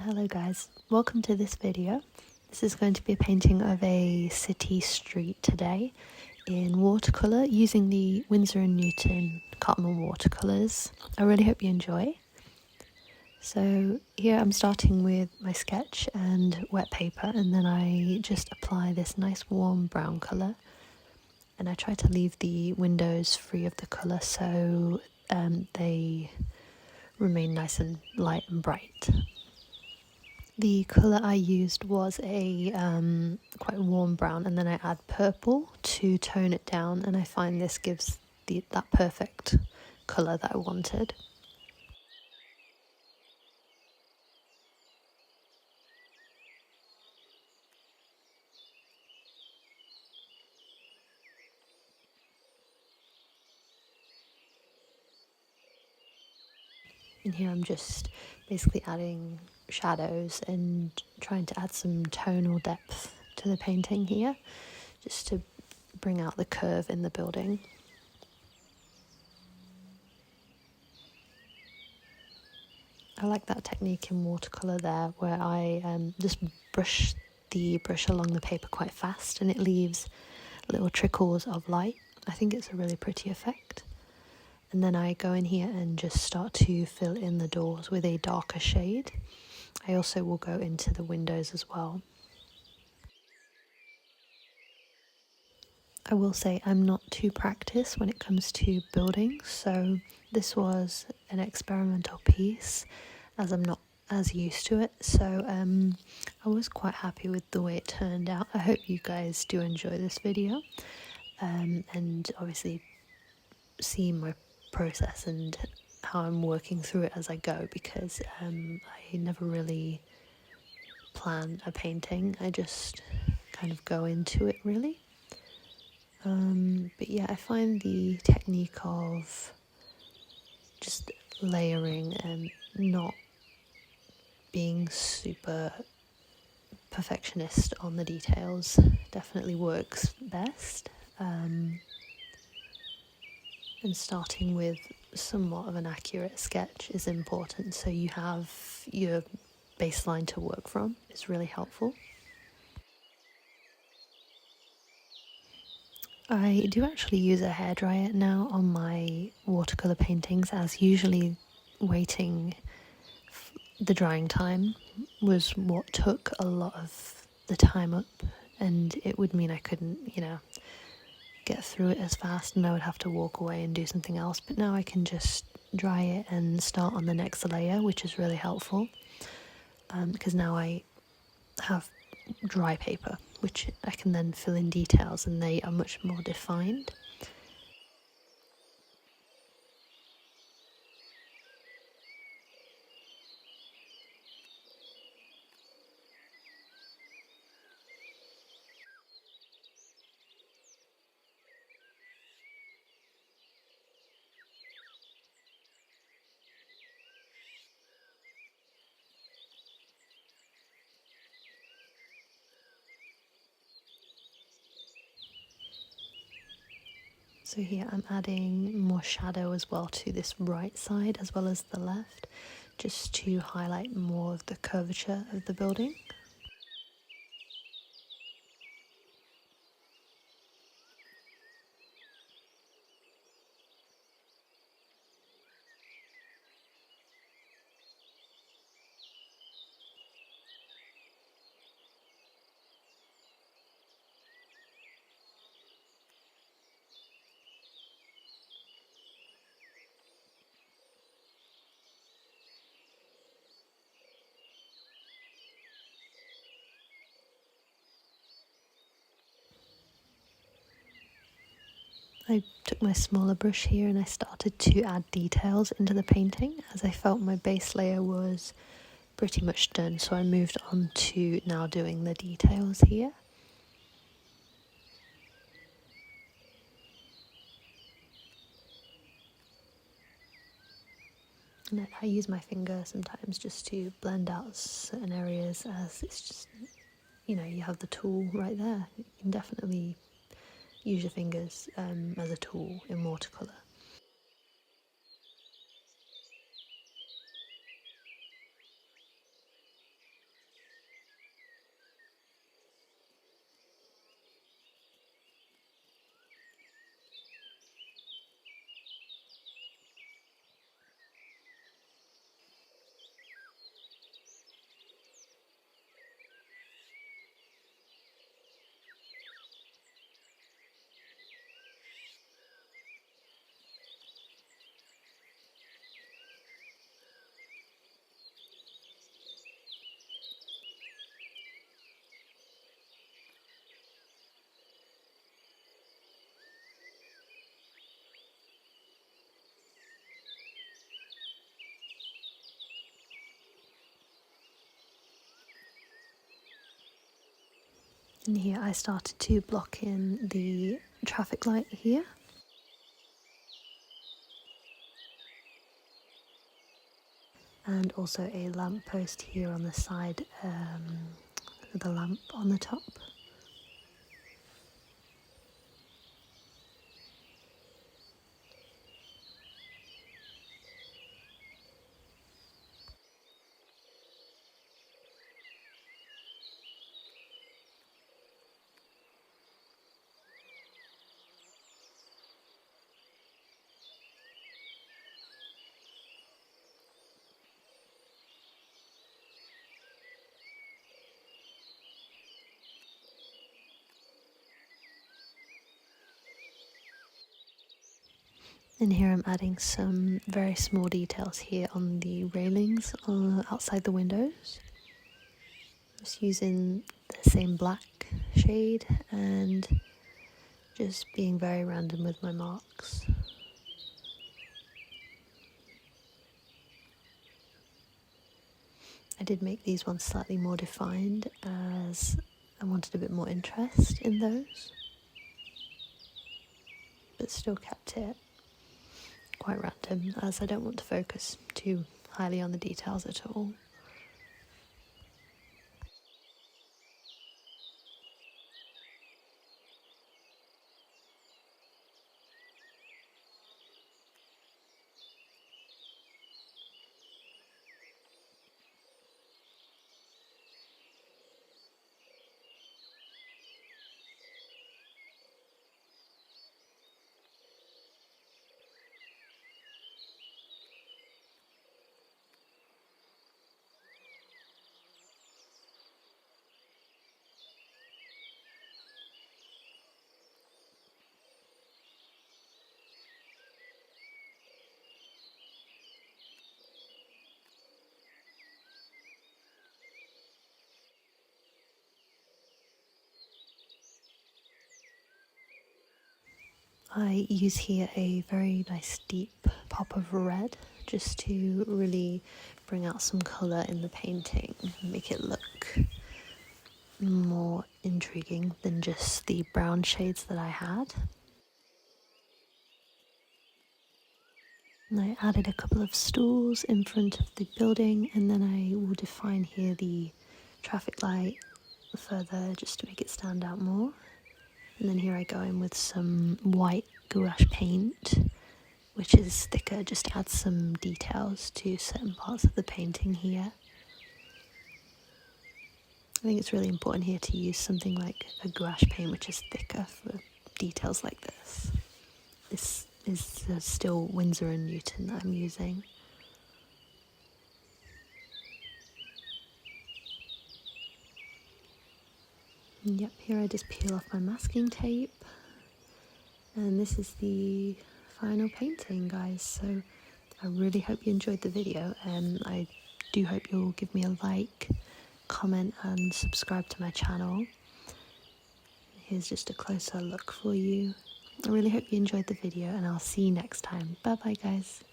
Hello guys, welcome to this video. This is going to be a painting of a city street today in watercolour using the Winsor & Newton cotman watercolours. I really hope you enjoy. So here I'm starting with my sketch and wet paper, and then I just apply this nice warm brown colour, and I try to leave the windows free of the colour so they remain nice and light and bright. The colour I used was a quite warm brown, and then I add purple to tone it down, and I find this gives that perfect colour that I wanted. And here I'm just basically adding shadows and trying to add some tonal depth to the painting here, just to bring out the curve in the building. I like that technique in watercolour there, where I just brush the brush along the paper quite fast and it leaves little trickles of light. I think it's a really pretty effect. And then I go in here and just start to fill in the doors with a darker shade. I also will go into the windows as well. I will say I'm not too practiced when it comes to buildings, so this was an experimental piece as I'm not as used to it, so I was quite happy with the way it turned out. I hope you guys do enjoy this video and obviously see my process and how I'm working through it as I go, because I never really plan a painting, I just kind of go into it really. But yeah, I find the technique of just layering and not being super perfectionist on the details definitely works best. And starting with somewhat of an accurate sketch is important, so you have your baseline to work from. It's really helpful. I do actually use a hairdryer now on my watercolour paintings, as usually waiting the drying time was what took a lot of the time up, and it would mean I couldn't, get through it as fast, and I would have to walk away and do something else. But now I can just dry it and start on the next layer, which is really helpful, because now I have dry paper which I can then fill in details, and they are much more defined. So here I'm adding more shadow as well to this right side as well as the left, just to highlight more of the curvature of the building. I took my smaller brush here and I started to add details into the painting, as I felt my base layer was pretty much done, so I moved on to now doing the details here. And I use my finger sometimes just to blend out certain areas, as it's just, you have the tool right there. You can definitely use your fingers as a tool in watercolour. And here I started to block in the traffic light here. And also a lamp post here on the side with a lamp on the top. And here I'm adding some very small details here on the railings outside the windows. Just using the same black shade and just being very random with my marks. I did make these ones slightly more defined as I wanted a bit more interest in those, but still kept it quite random as I don't want to focus too highly on the details at all. I use here a very nice deep pop of red just to really bring out some colour in the painting and make it look more intriguing than just the brown shades that I had. And I added a couple of stools in front of the building, and then I will define here the traffic light further just to make it stand out more. And then here I go in with some white gouache paint, which is thicker, just to add some details to certain parts of the painting here. I think it's really important here to use something like a gouache paint which is thicker for details like this. This is still Winsor & Newton that I'm using. And yep, here I just peel off my masking tape. And this is the final painting, guys. So I really hope you enjoyed the video, and I do hope you'll give me a like, comment and subscribe to my channel. Here's just a closer look for you. I really hope you enjoyed the video, and I'll see you next time. Bye bye, guys.